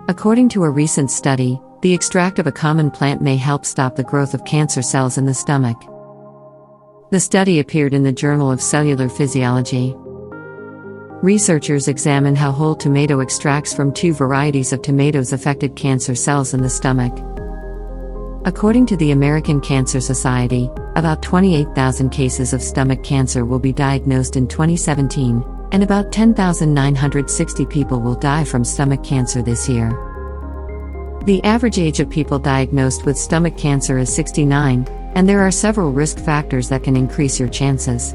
According to a recent study, the extract of a common plant may help stop the growth of cancer cells in the stomach. The study appeared in the Journal of Cellular Physiology. Researchers examined how whole tomato extracts from 2 varieties of tomatoes affected cancer cells in the stomach. According to the American Cancer Society, about 28,000 cases of stomach cancer will be diagnosed in 2017, and about 10,960 people will die from stomach cancer this year. The average age of people diagnosed with stomach cancer is 69, and there are several risk factors that can increase your chances.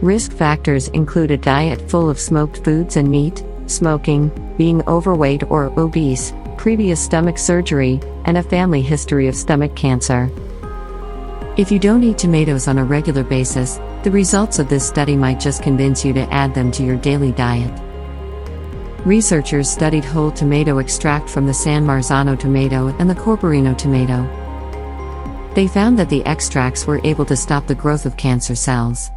Risk factors include a diet full of smoked foods and meat, smoking, being overweight or obese, previous stomach surgery, and a family history of stomach cancer. If you don't eat tomatoes on a regular basis, the results of this study might just convince you to add them to your daily diet. Researchers studied whole tomato extract from the San Marzano tomato and the Corparino tomato. They found that the extracts were able to stop the growth of cancer cells.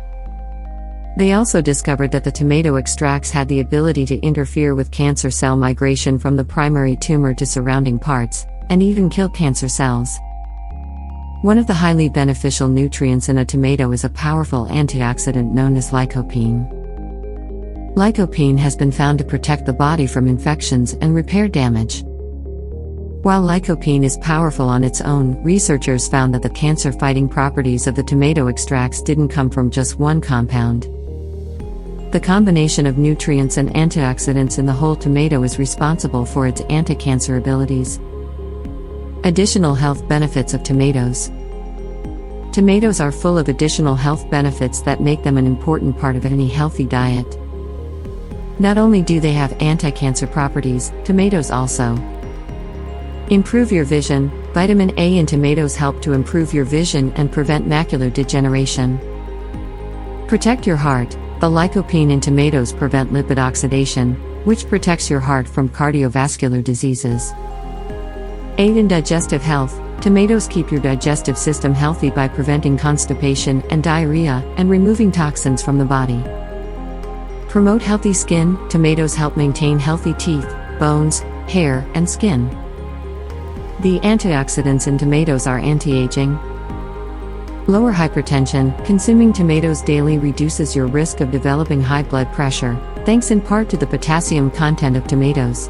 They also discovered that the tomato extracts had the ability to interfere with cancer cell migration from the primary tumor to surrounding parts, and even kill cancer cells. One of the highly beneficial nutrients in a tomato is a powerful antioxidant known as lycopene. Lycopene has been found to protect the body from infections and repair damage. While lycopene is powerful on its own, researchers found that the cancer-fighting properties of the tomato extracts didn't come from just one compound. The combination of nutrients and antioxidants in the whole tomato is responsible for its anti-cancer abilities. Additional health benefits of tomatoes. Tomatoes are full of additional health benefits that make them an important part of any healthy diet. Not only do they have anti-cancer properties, tomatoes also improve your vision. Vitamin A in tomatoes help to improve your vision and prevent macular degeneration. Protect your heart. The lycopene in tomatoes prevent lipid oxidation, which protects your heart from cardiovascular diseases. Aid in digestive health. Tomatoes keep your digestive system healthy by preventing constipation and diarrhea and removing toxins from the body. Promote healthy skin. Tomatoes help maintain healthy teeth, bones, hair, and skin. The antioxidants in tomatoes are anti-aging. Lower hypertension. Consuming tomatoes daily reduces your risk of developing high blood pressure, thanks in part to the potassium content of tomatoes.